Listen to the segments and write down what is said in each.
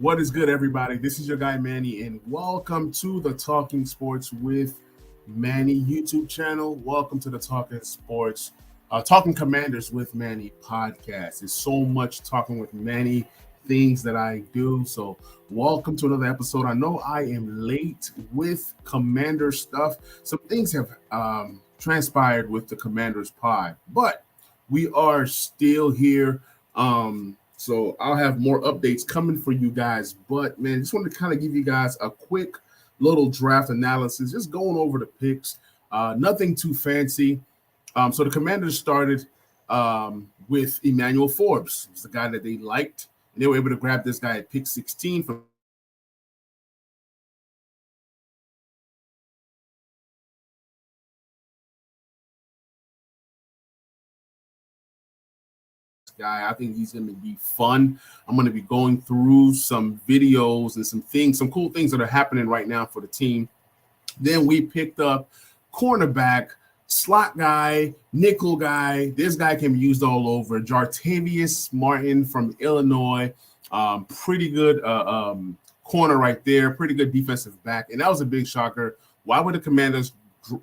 What is good, everybody? This is your guy Manny, and welcome to the Talking Sports with Manny YouTube channel. Welcome to the Talking Commanders with Manny podcast. There's so much talking with Manny things that I do. So, welcome to another episode. I know I am late with Commander stuff. Some things have transpired with the Commanders pod, but we are still here. So I'll have more updates coming for you guys. But man, just wanted to kind of give you guys a quick little draft analysis, just going over the picks. Nothing too fancy. So the Commanders started with Emmanuel Forbes. He's the guy that they liked, and they were able to grab this guy at pick 16 from guy. I think he's going to be fun. I'm going to be going through some videos and some cool things that are happening right now for the team. Then we picked up cornerback, slot guy, nickel guy. This guy can be used all over. Jartavius Martin from Illinois. Pretty good corner right there. Pretty good defensive back. And that was a big shocker. Why would the Commanders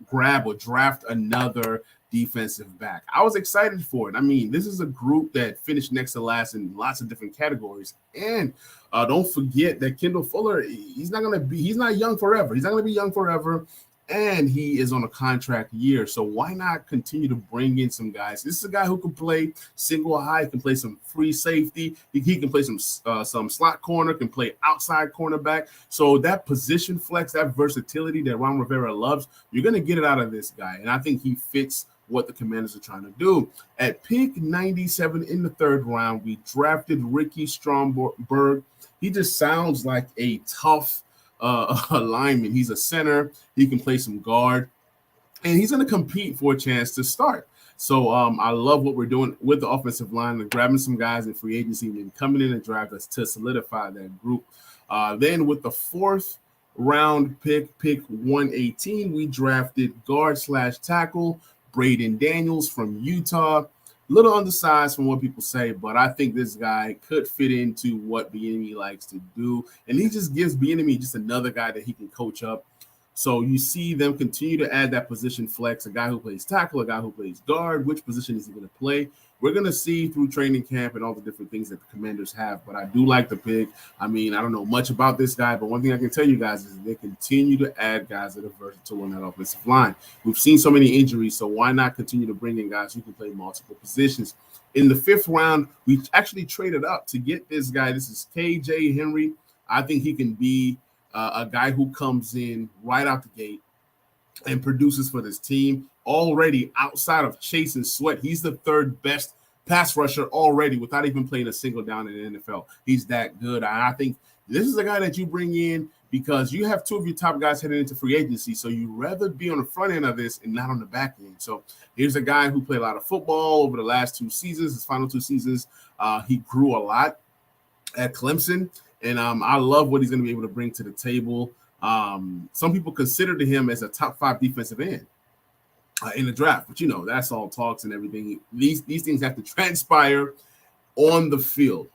grab or draft another defensive back? I was excited for it. I mean, this is a group that finished next to last in lots of different categories. And don't forget that Kendall Fuller, he's not young forever. He's not going to be young forever. And he is on a contract year. So why not continue to bring in some guys? This is a guy who can play single high, can play some free safety. He can play some slot corner, can play outside cornerback. So that position flex, that versatility that Ron Rivera loves, you're going to get it out of this guy. And I think he fits what the Commanders are trying to do. At pick 97 in the third round, we drafted Ricky Stromberg. He just sounds like a tough lineman. He's a center. He can play some guard, and he's going to compete for a chance to start. So I love what we're doing with the offensive line and grabbing some guys in free agency and then coming in and draft us to solidify that group. Then with the fourth round pick 118, we drafted guard/tackle Braden Daniels from Utah. Little undersized from what people say, but I think this guy could fit into what Bieniemy likes to do, and he just gives Bieniemy just another guy that he can coach up. So you see them continue to add that position flex, a guy who plays tackle, a guy who plays guard. Which position is he going to play? We're going to see through training camp and all the different things that the Commanders have, but I do like the pick. I mean, I don't know much about this guy, but one thing I can tell you guys is they continue to add guys that are versatile on that offensive line. We've seen so many injuries, so why not continue to bring in guys who can play multiple positions? In the fifth round, we actually traded up to get this guy. This is KJ Henry. I think he can be a guy who comes in right out the gate and produces for this team. Already outside of Chase and Sweat, he's the third best pass rusher already without even playing a single down in the NFL. He's that good. I think this is a guy that you bring in because you have two of your top guys heading into free agency, so you'd rather be on the front end of this and not on the back end. So here's a guy who played a lot of football over the last 2 seasons, his final 2 seasons. He grew a lot at Clemson, and I love what he's going to be able to bring to the table. Some people consider him as a top 5 defensive end in the draft, but that's all talks and everything. These things have to transpire on the field.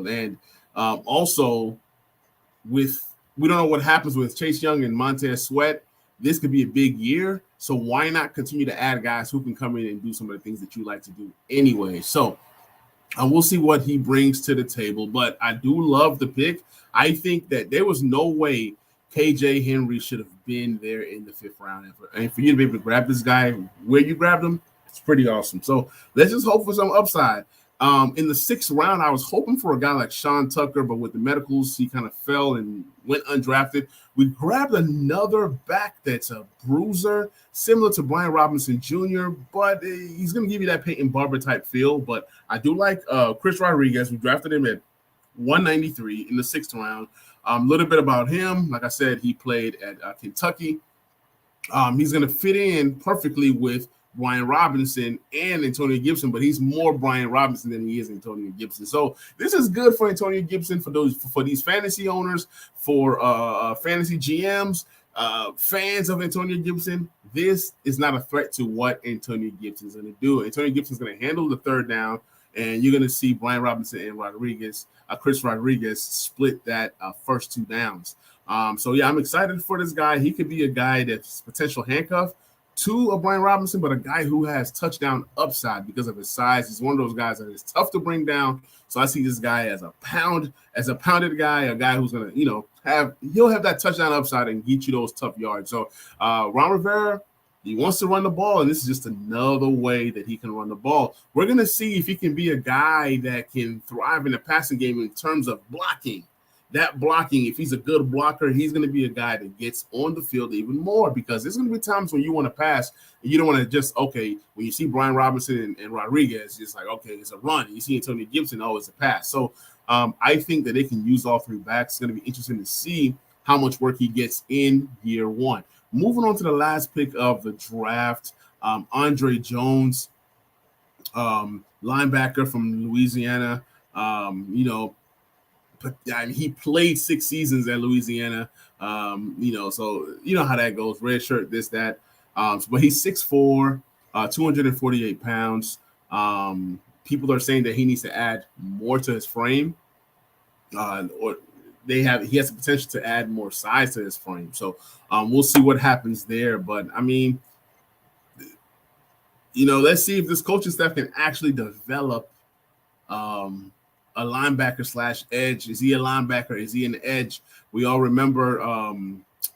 And also we don't know what happens with Chase Young and Montez Sweat. This could be a big year, so why not continue to add guys who can come in and do some of the things that you like to do anyway? So we'll see what he brings to the table, but I do love the pick. I think that there was no way KJ Henry should have been there in the 5th round. And for you to be able to grab this guy where you grabbed him, it's pretty awesome. So let's just hope for some upside. In the 6th round, I was hoping for a guy like Sean Tucker, but with the medicals, he kind of fell and went undrafted. We grabbed another back that's a bruiser, similar to Brian Robinson Jr., but he's going to give you that Peyton Barber type feel. But I do like Chris Rodriguez. We drafted him at 193 in the 6th round. A little bit about him. Like I said, he played at Kentucky. He's going to fit in perfectly with Brian Robinson and Antonio Gibson, but he's more Brian Robinson than he is Antonio Gibson. So this is good for Antonio Gibson, for these fantasy owners, for fantasy GMs, fans of Antonio Gibson. This is not a threat to what Antonio Gibson is going to do. Antonio Gibson is going to handle the third down. and you're going to see Brian Robinson and Chris Rodriguez split that first 2 downs. So yeah, I'm excited for this guy. He could be a guy that's potential handcuff to a Brian Robinson, but a guy who has touchdown upside because of his size. He's one of those guys that is tough to bring down. So I see this guy as a pounded guy, a guy who's gonna, he'll have that touchdown upside and get you those tough yards. So Ron Rivera, he wants to run the ball, and this is just another way that he can run the ball. We're gonna see if he can be a guy that can thrive in the passing game in terms of blocking. That blocking, if he's a good blocker, he's going to be a guy that gets on the field even more, because there's going to be times when you want to pass and you don't want to just, when you see Brian Robinson and Rodriguez, it's like, okay, it's a run. You see Antonio Gibson, it's a pass. So I think that they can use all 3 backs. It's going to be interesting to see how much work he gets in year 1. Moving on to the last pick of the draft, Andre Jones, linebacker from Louisiana, but he played 6 seasons at Louisiana, so you know how that goes. Red shirt, this, that. But he's 6'4", 248 pounds. People are saying that he needs to add more to his frame, or he has the potential to add more size to his frame. So we'll see what happens there. But I mean, let's see if this coaching staff can actually develop a linebacker / edge. Is he a linebacker? Is he an edge? We all remember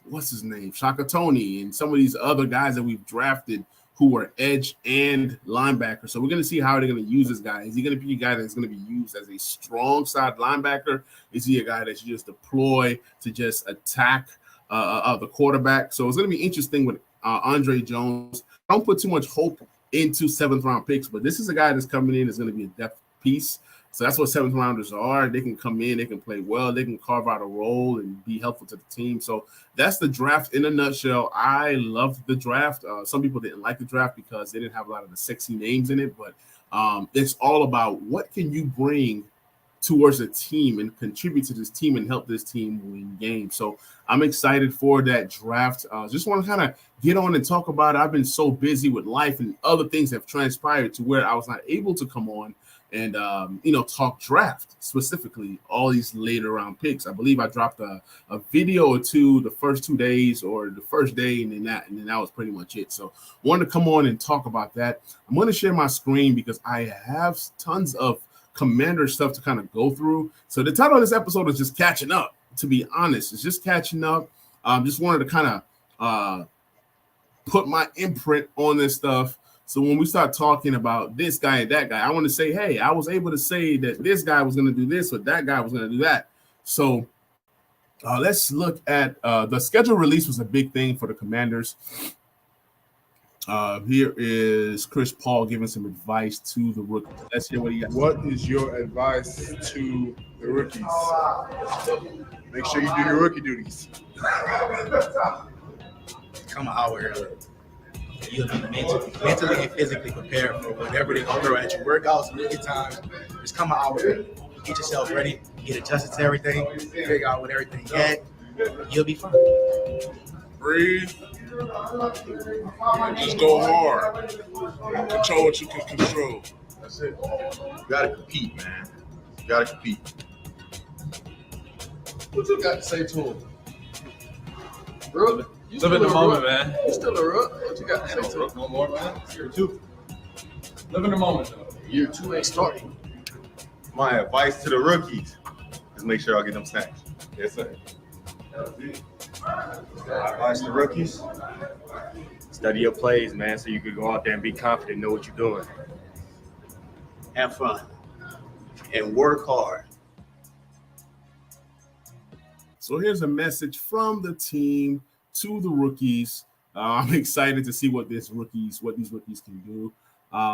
what's his name, Shaka Tony, and some of these other guys that we've drafted who were edge and linebacker. So we're going to see how they're going to use this guy. Is he going to be a guy that's going to be used as a strong side linebacker? Is he a guy that you just deploy to just attack the quarterback? So it's going to be interesting with Andre Jones. I don't put too much hope into 7th round picks, but this is a guy that's coming in is going to be a depth piece. So that's what 7th rounders are. They can come in, they can play well, they can carve out a role and be helpful to the team. So that's the draft in a nutshell. I loved the draft. Some people didn't like the draft because they didn't have a lot of the sexy names in it, but it's all about what can you bring towards a team and contribute to this team and help this team win games. So I'm excited for that draft. Just want to kind of get on and talk about it. I've been so busy with life and other things have transpired to where I was not able to come on and talk draft, specifically all these later round picks. I believe I dropped a video or 2 the first 2 days or the first day, and then that was pretty much it. So wanted to come on and talk about that. I'm going to share my screen because I have tons of Commander stuff to kind of go through. So the title of this episode is just catching up, to be honest. It's just catching up. Just wanted to kind of put my imprint on this stuff. So when we start talking about this guy and that guy, I want to say, hey, I was able to say that this guy was going to do this or that guy was going to do that. So let's look at the schedule release was a big thing for the Commanders. Here is Chris Paul giving some advice to the rookies. Let's hear what he has. What is your advice to the rookies? Make sure you do your rookie duties. Come an hour early. You'll be mentally and physically prepared for whatever they're going to throw at you. Workouts, media times, just come an hour early. Get yourself ready, get adjusted to everything, figure out what everything at. You'll be fine. Breathe. Just go hard. Control what you can control. That's it. You gotta compete, man. You gotta compete. What you got to say to him? Really? Live in the moment, man. You still a rook? What you got to say to him? No more, man. Year 2. Live in the moment, though. Year 2 ain't starting. My advice to the rookies is make sure y'all get them sacks. Yes, sir. My advice to rookies: study your plays, man, so you can go out there and be confident, know what you're doing. Have fun and work hard. So here's a message from the team to the rookies. I'm excited to see what these rookies can do.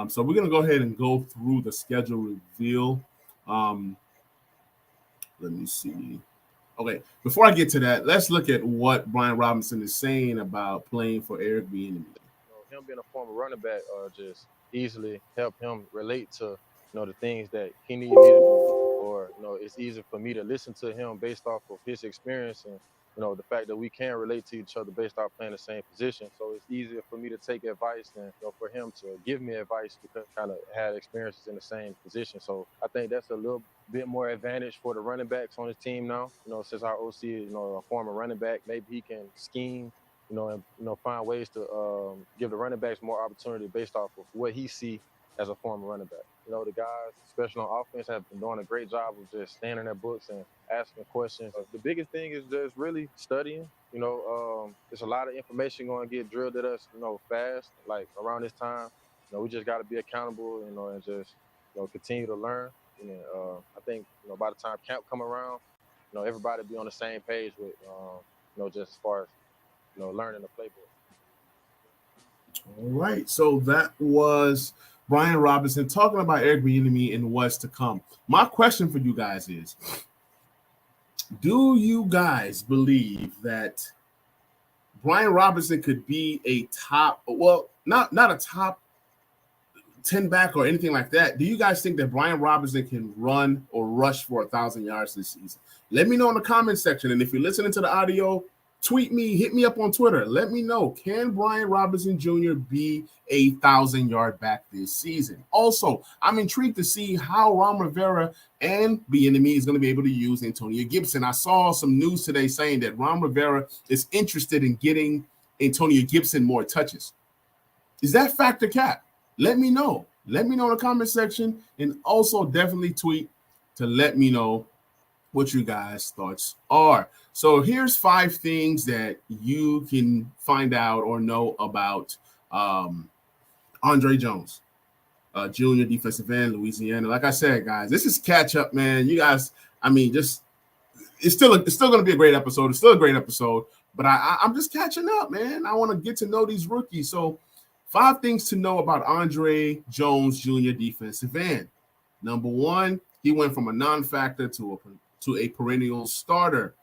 So we're gonna go ahead and go through the schedule reveal. Let me see. Okay, before I get to that, let's look at what Brian Robinson is saying about playing for Eric Bieniemy. Him being a former running back just easily help him relate to the things that he needed me to do, or it's easy for me to listen to him based off of his experience and the fact that we can relate to each other based off playing the same position. So it's easier for me to take advice than for him to give me advice because kind of had experiences in the same position. So I think that's a little bit more advantage for the running backs on his team now. Since our OC is a former running back, maybe he can scheme. And find ways to give the running backs more opportunity based off of what he see as a former running back. The guys, especially on offense, have been doing a great job of just staying in their books and asking questions. The biggest thing is just really studying. There's a lot of information going to get drilled at us, fast, like around this time. We just got to be accountable, and just, continue to learn. And I think, by the time camp come around, everybody be on the same page with, just as far as, learning the playbook. All right. So that was Brian Robinson talking about Eric Bieniemy and what's to come. My question for you guys is, do you guys believe that Brian Robinson could be a top, well, not a top 10 back or anything like that? Do you guys think that Brian Robinson can run or rush for 1,000 yards this season? Let me know in the comment section. And if you're listening to the audio, tweet me, hit me up on Twitter. Let me know, can Brian Robinson Jr. be a 1,000-yard back this season? Also, I'm intrigued to see how Ron Rivera and Bieniemy is going to be able to use Antonio Gibson. I saw some news today saying that Ron Rivera is interested in getting Antonio Gibson more touches. Is that fact or cap? Let me know. Let me know in the comment section, and also definitely tweet to let me know what you guys' thoughts are. So here's 5 things that you can find out or know about Andre Jones, junior defensive end, Louisiana. Like I said, guys, this is catch up, man. You guys, it's still going to be a great episode. It's still a great episode, but I'm just catching up, man. I want to get to know these rookies. So 5 things to know about Andre Jones, junior defensive end. Number 1, he went from a non-factor to a perennial starter.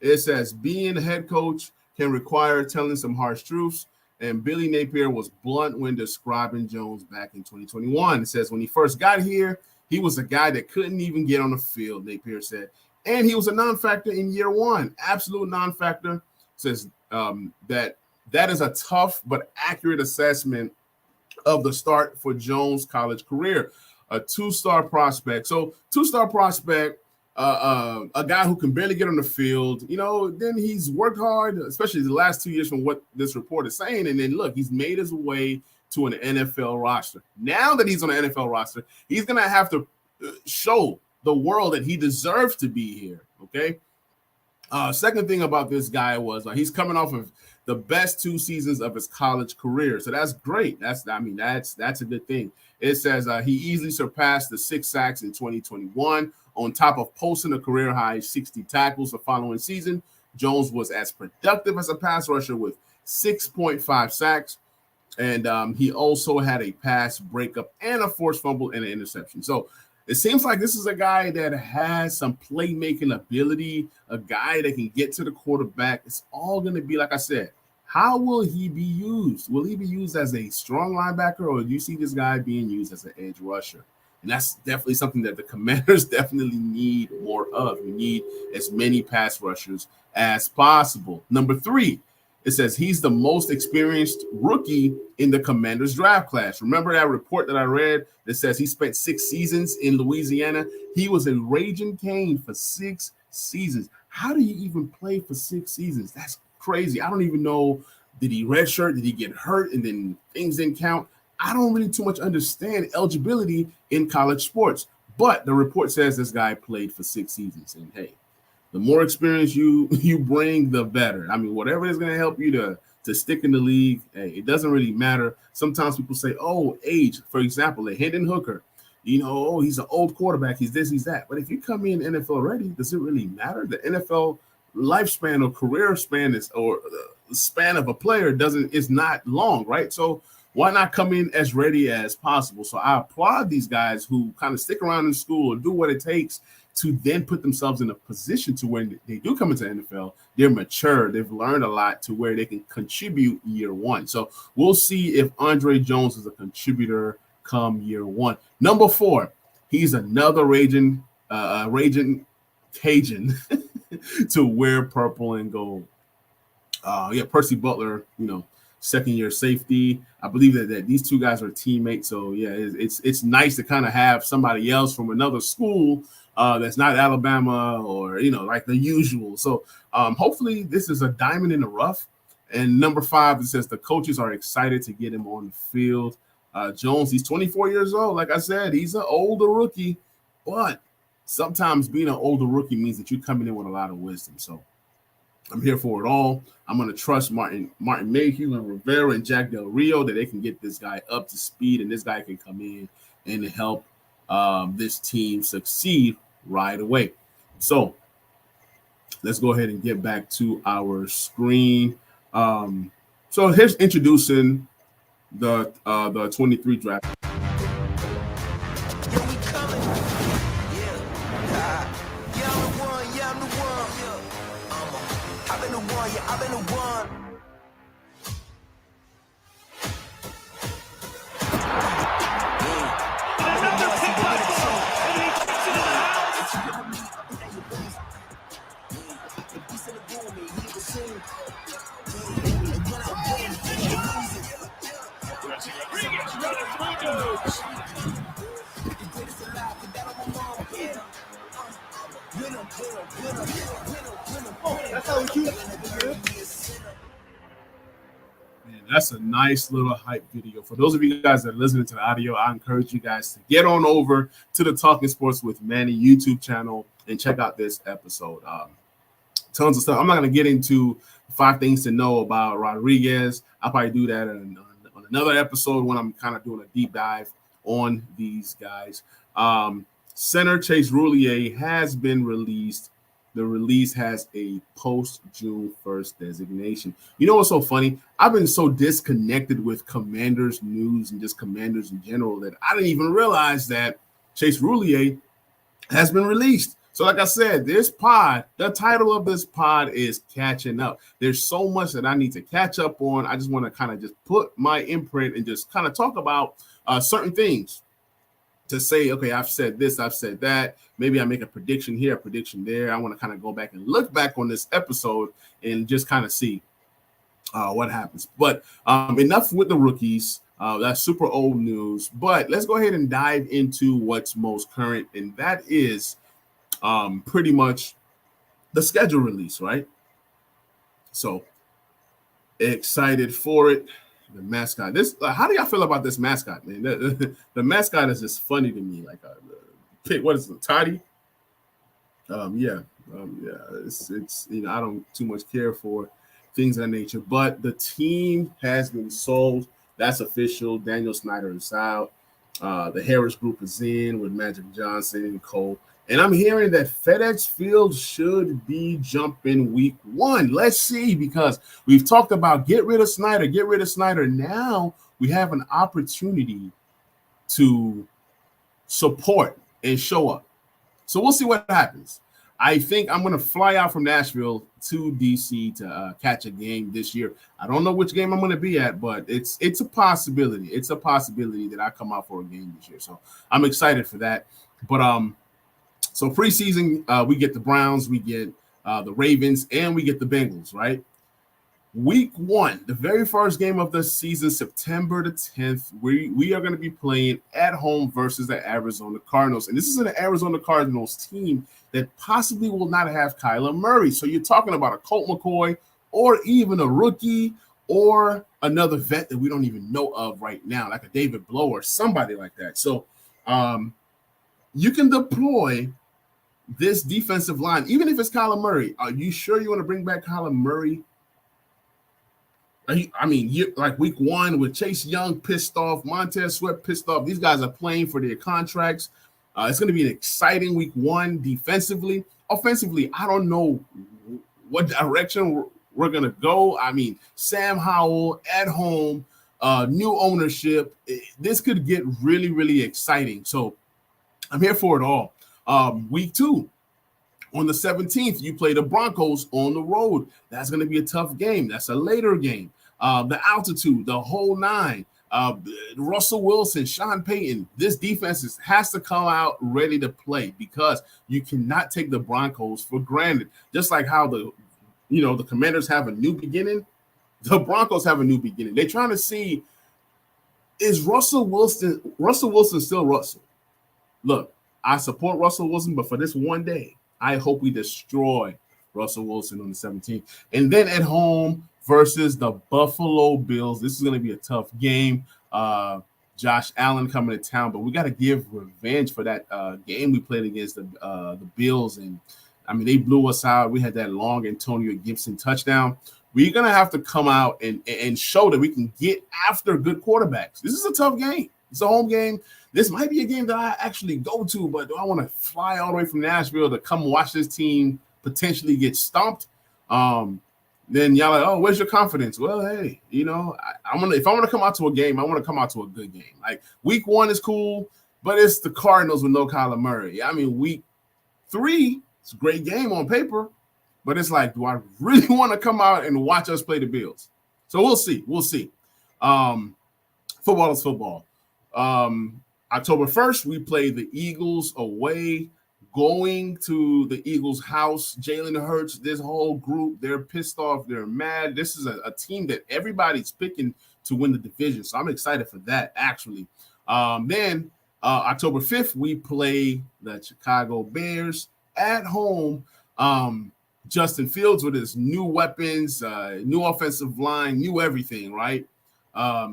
It says being a head coach can require telling some harsh truths, and Billy Napier was blunt when describing Jones back in 2021. It says when he first got here, he was a guy that couldn't even get on the field, Napier said, and he was a non-factor in year 1, absolute non-factor. It says that is a tough but accurate assessment of the start for Jones' college career. A 2-star prospect. So 2-star prospect, a guy who can barely get on the field, then he's worked hard, especially the last 2 years from what this report is saying. And then look, he's made his way to an NFL roster. Now that he's on an NFL roster, he's going to have to show the world that he deserves to be here. Okay. Second thing about this guy was he's coming off of the best 2 seasons of his college career. So that's great. That's a good thing. It says he easily surpassed the 6 sacks in 2021 on top of posting a career high 60 tackles the following season. Jones was as productive as a pass rusher with 6.5 sacks. And he also had a pass breakup and a forced fumble and an interception. So it seems like this is a guy that has some playmaking ability, a guy that can get to the quarterback. It's all going to be, like I said, how will he be used? Will he be used as a strong linebacker, or do you see this guy being used as an edge rusher? And that's definitely something that the Commanders definitely need more of. We need as many pass rushers as possible. Number 3, it says he's the most experienced rookie in the Commanders draft class. Remember that report that I read that says he spent 6 seasons in Louisiana? He was a Raging Cane for 6 seasons. How do you even play for 6 seasons? That's crazy. I don't even know. Did he redshirt? Did he get hurt and then things didn't count? I don't really too much understand eligibility in college sports. But the report says this guy played for 6 seasons. And hey, the more experience you bring, the better. Whatever is going to help you to stick in the league, hey, it doesn't really matter. Sometimes people say, oh, age. For example, a Hendon Hooker, he's an old quarterback. He's this, he's that. But if you come in NFL already, does it really matter? The NFL lifespan or career span or the span of a player is not long, right? So why not come in as ready as possible? So I applaud these guys who kind of stick around in school and do what it takes to then put themselves in a position to when they do come into the NFL, they're mature. They've learned a lot to where they can contribute year 1. So we'll see if Andre Jones is a contributor come year 1. Number 4, he's another Raging Cajun. to wear purple and gold. Percy Butler, second year safety. I believe that these two guys are teammates. So yeah, it's nice to kind of have somebody else from another school that's not Alabama or like the usual. So hopefully this is a diamond in the rough. And number 5, it says the coaches are excited to get him on the field. Jones, he's 24 years old. Like I said, he's an older rookie, but sometimes being an older rookie means that you're coming in with a lot of wisdom. So I'm here for it all. I'm going to trust Martin Mayhew and Rivera and Jack Del Rio that they can get this guy up to speed, and this guy can come in and help this team succeed right away. So let's go ahead and get back to our screen. So here's introducing the 23 draft. I've been the one. Another pick by the phone, and he takes it to the house. Rodriguez running through those. That's how we keep it. Man, that's a nice little hype video. For those of you guys that are listening to the audio, I encourage you guys to get on over to the Talking Sports with Manny YouTube channel and check out this episode. Tons of stuff. I'm not going to get into 5 things to know about Rodriguez. I'll probably do that on another episode when I'm kind of doing a deep dive on these guys. Center Chase Roulier has been released. The release has a post-June 1st designation. You know what's so funny? I've been so disconnected with Commanders news and just Commanders in general that I didn't even realize that Chase Roulier has been released. So like I said, this pod, the title of this pod is Catching Up. There's so much that I need to catch up on. I just want to kind of just put my imprint and just kind of talk about certain things. To say, okay, I've said this, I've said that. Maybe I make a prediction here, a prediction there. I want to kind of go back and look back on this episode and just kind of see what happens. But enough with the rookies. That's super old news. But let's go ahead and dive into what's most current, and that is pretty much the schedule release, right? So excited for it. The mascot. How do y'all feel about this mascot, man? The mascot is just funny to me. Like what is it, Toddy? It's I don't too much care for things of that nature, but the team has been sold. That's official. Daniel Snyder is out. The Harris group is in with Magic Johnson and Cole. And I'm hearing that FedEx Field should be jumping week 1. Let's see, because we've talked about get rid of Snyder. Now we have an opportunity to support and show up. So we'll see what happens. I think I'm going to fly out from Nashville to D.C. to catch a game this year. I don't know which game I'm going to be at, but it's a possibility. It's a possibility that I come out for a game this year. So I'm excited for that. But so preseason, we get the Browns, we get the Ravens, and we get the Bengals, right? Week 1, the very first game of the season, September the 10th, we are going to be playing at home versus the Arizona Cardinals. And this is an Arizona Cardinals team that possibly will not have Kyler Murray. So you're talking about a Colt McCoy or even a rookie or another vet that we don't even know of right now, like a David Blow or somebody like that. So you can deploy this defensive line, even if it's Kyler Murray. Are you sure you want to bring back Kyler Murray? You like week 1 with Chase Young pissed off, Montez Sweat pissed off. These guys are playing for their contracts. It's going to be an exciting week 1 defensively. Offensively, I don't know what direction we're going to go. I mean, Sam Howell at home, new ownership. This could get really, really exciting. So I'm here for it all. Week 2, on the 17th, you play the Broncos on the road. That's going to be a tough game. That's a later game. The altitude, the whole 9. Russell Wilson, Sean Payton, this defense has to come out ready to play because you cannot take the Broncos for granted. Just like how the Commanders have a new beginning, the Broncos have a new beginning. They're trying to see, is Russell Wilson still Russell? Look, I support Russell Wilson, but for this one day, I hope we destroy Russell Wilson on the 17th. And then at home versus the Buffalo Bills. This is going to be a tough game. Josh Allen coming to town, but we got to give revenge for that game we played against the Bills. And, I mean, they blew us out. We had that long Antonio Gibson touchdown. We're going to have to come out and show that we can get after good quarterbacks. This is a tough game. It's a home game. This might be a game that I actually go to, but do I want to fly all the way from Nashville to come watch this team potentially get stomped? Then y'all like, oh, where's your confidence? Well, hey, if I want to come out to a game, I want to come out to a good game. Like week 1 is cool, but it's the Cardinals with no Kyler Murray. I mean, week 3, it's a great game on paper, but it's like, do I really want to come out and watch us play the Bills? So we'll see. Football is football. October 1st, we play the Eagles away, going to the Eagles' house. Jalen Hurts, this whole group, they're pissed off. They're mad. This is a team that everybody's picking to win the division. So I'm excited for that, actually. Then October 5th, we play the Chicago Bears at home. Justin Fields with his new weapons, new offensive line, new everything, right?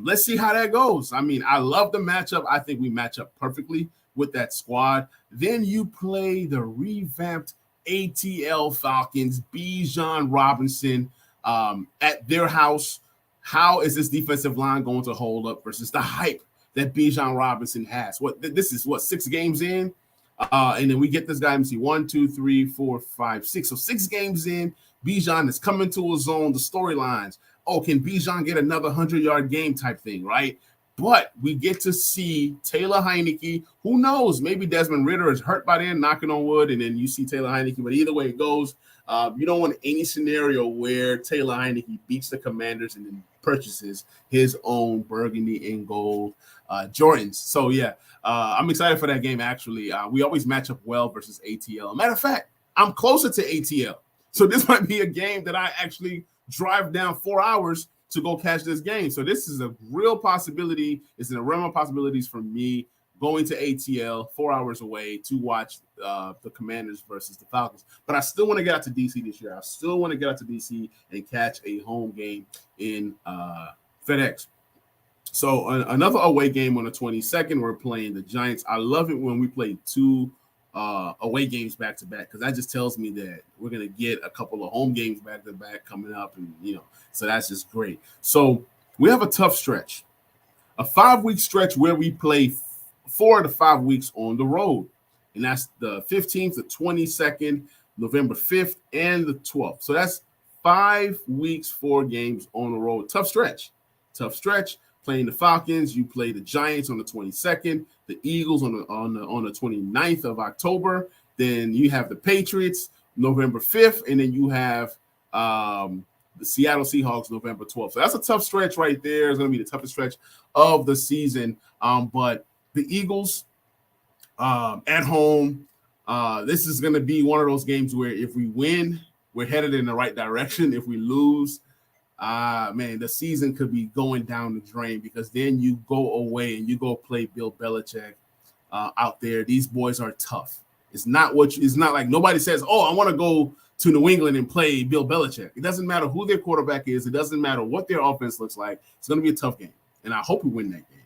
Let's see how that goes. I mean, I love the matchup. I think we match up perfectly with that squad. Then you play the revamped ATL Falcons, Bijan Robinson at their house. How is this defensive line going to hold up versus the hype that Bijan Robinson has? This is 6 games in? And then we get this guy, let me see, 1, 2, 3, 4, 5, 6. So 6 games in, Bijan is coming to his zone, the storylines. Oh, can Bijan get another 100-yard game type thing, right? But we get to see Taylor Heineke. Who knows? Maybe Desmond Ridder is hurt by then, knocking on wood, and then you see Taylor Heineke. But either way it goes, you don't want any scenario where Taylor Heineke beats the Commanders and then purchases his own burgundy and gold Jordans. So, yeah, I'm excited for that game, actually. We always match up well versus ATL. Matter of fact, I'm closer to ATL. So this might be a game that I actually drive down 4 hours to go catch this game. So this is a real possibility. It's in the realm of possibilities for me going to ATL 4 hours away to watch the Commanders versus the Falcons. But I still want to get out to DC this year. I still want to get out to DC and catch a home game in FedEx. So another away game on the 22nd, we're playing the Giants. I love it when we play 2 away games back to back, because that just tells me that we're going to get a couple of home games back to back coming up, and so that's just great. So we have a tough stretch, a 5-week stretch where we play 4 to 5 weeks on the road, and that's the 15th, the 22nd, November 5th, and the 12th. So that's 5 weeks, 4 games on the road. Tough stretch. Playing the Falcons, you play the Giants on the 22nd, the Eagles on the 29th of October. Then you have the Patriots November 5th, and then you have the Seattle Seahawks November 12th. So that's a tough stretch right there. It's going to be the toughest stretch of the season. But the Eagles at home, this is going to be one of those games where if we win, we're headed in the right direction. If we lose, man, the season could be going down the drain, because then you go away and you go play Bill Belichick out there. These boys are tough. It's not like nobody says, oh, I want to go to New England and play Bill Belichick. It doesn't matter who their quarterback is. It doesn't matter what their offense looks like. It's going to be a tough game, and I hope we win that game.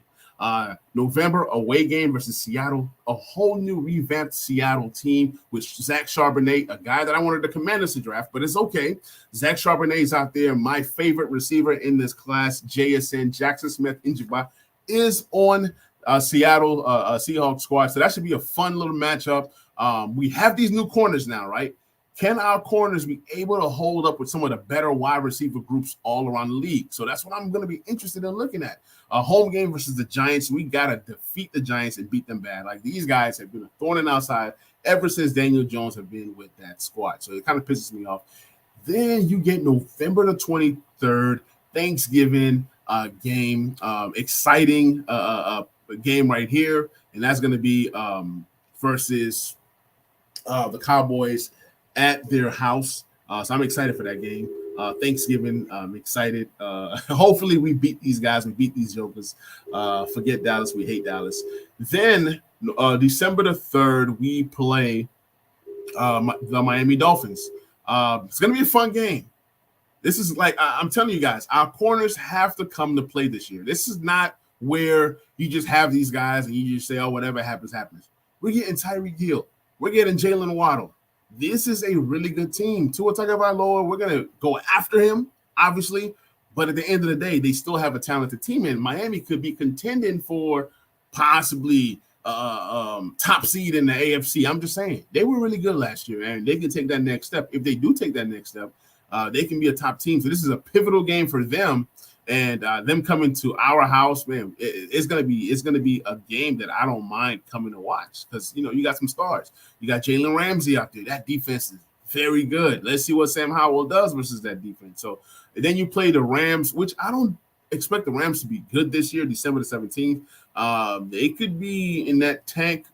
November away game versus Seattle, a whole new revamped Seattle team with Zach Charbonnet, a guy that I wanted the Commanders to draft, but it's okay. Zach Charbonnet is out there. My favorite receiver in this class, JSN, Jackson Smith-Njigba, is on Seattle Seahawks squad. So that should be a fun little matchup. We have these new corners now, right? Can our corners be able to hold up with some of the better wide receiver groups all around the league? So that's what I'm going to be interested in looking at. A home game versus the Giants. We got to defeat the Giants and beat them bad. Like, these guys have been a thorn in our side ever since Daniel Jones have been with that squad. So it kind of pisses me off. Then you get November the 23rd, Thanksgiving. game. Exciting game right here, and that's going to be versus the Cowboys at their house. So I'm excited for that game. Thanksgiving, I'm excited. Hopefully we beat these guys. We beat these jokers. Forget Dallas. We hate Dallas. Then December the 3rd, we play the Miami Dolphins. It's going to be a fun game. This is like, I'm telling you guys, our corners have to come to play this year. This is not where you just have these guys and you just say, oh, whatever happens, happens. We're getting Tyreek Hill. We're getting Jalen Waddle. This is a really good team. Tua Tagovailoa, we're going to go after him, obviously. But at the end of the day, they still have a talented team. And Miami could be contending for possibly top seed in the AFC. I'm just saying. They were really good last year, and they can take that next step. If they do take that next step, they can be a top team. So this is a pivotal game for them. And them coming to our house, man, it's gonna be a game that I don't mind coming to watch because you got some stars. You got Jalen Ramsey out there. That defense is very good. Let's see what Sam Howell does versus that defense. So then you play the Rams, which I don't expect the Rams to be good this year, December the 17th. They could be in that tank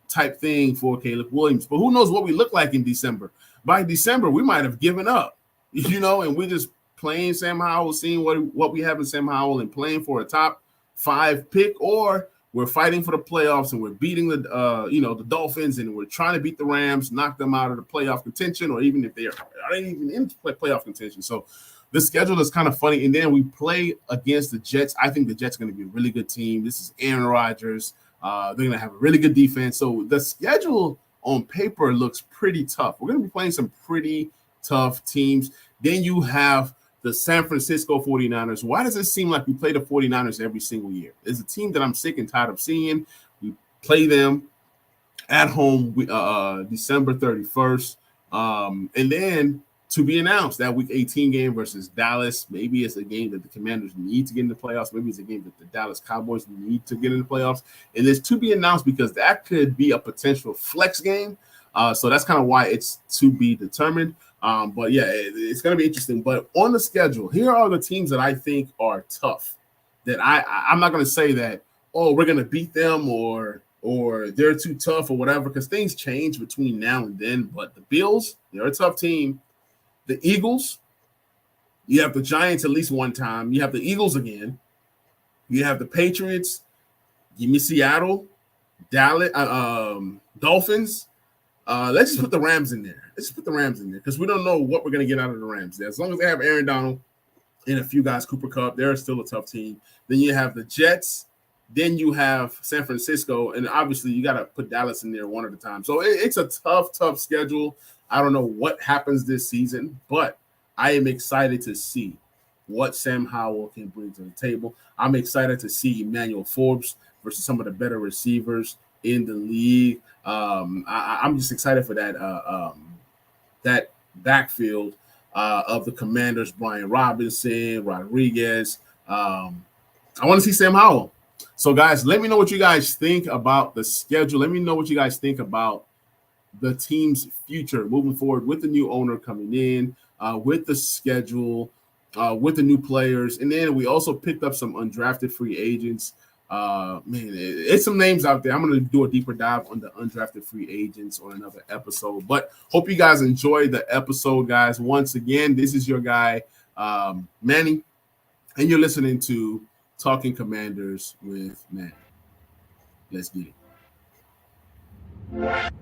type thing for Caleb Williams, but who knows what we look like in December? By December, we might have given up, and we just playing Sam Howell, seeing what we have in Sam Howell and playing for a top 5 pick, or we're fighting for the playoffs and we're beating the Dolphins and we're trying to beat the Rams, knock them out of the playoff contention, or even if they aren't even in playoff contention. So the schedule is kind of funny. And then we play against the Jets. I think the Jets are going to be a really good team. This is Aaron Rodgers. They're going to have a really good defense. So the schedule on paper looks pretty tough. We're going to be playing some pretty tough teams. Then you have the San Francisco 49ers. Why does it seem like we play the 49ers every single year? It's a team that I'm sick and tired of seeing. We play them at home December 31st. And then to be announced, that Week 18 game versus Dallas. Maybe it's a game that the Commanders need to get in the playoffs. Maybe it's a game that the Dallas Cowboys need to get in the playoffs. And it's to be announced because that could be a potential flex game. So that's kind of why it's to be determined. But yeah, it's going to be interesting. But on the schedule, here are the teams that I think are tough. That I'm not going to say that, oh, we're going to beat them or they're too tough or whatever, because things change between now and then. But the Bills, they're a tough team. The Eagles, you have the Giants at least one time. You have the Eagles again. You have the Patriots. Give me Seattle, Dallas, Dolphins. Let's just put the Rams in there. Let's just put the Rams in there because we don't know what we're going to get out of the Rams. As long as they have Aaron Donald and a few guys, Cooper Kupp, they're still a tough team. Then you have the Jets. Then you have San Francisco. And obviously, you got to put Dallas in there one at a time. So it's a tough schedule. I don't know what happens this season, but I am excited to see what Sam Howell can bring to the table. I'm excited to see Emmanuel Forbes versus some of the better receivers in the league. I'm just excited for that backfield of the Commanders, Brian Robinson, Rodriguez. I want to see Sam Howell. So, guys, let me know what you guys think about the schedule. Let me know what you guys think about the team's future moving forward with the new owner coming in, with the schedule, with the new players. And then we also picked up some undrafted free agents. It's some names out there. I'm going to do a deeper dive on the undrafted free agents on another episode. But hope you guys enjoyed the episode, guys. Once again, this is your guy, Manny, and you're listening to Talking Commanders with Manny. Let's get it.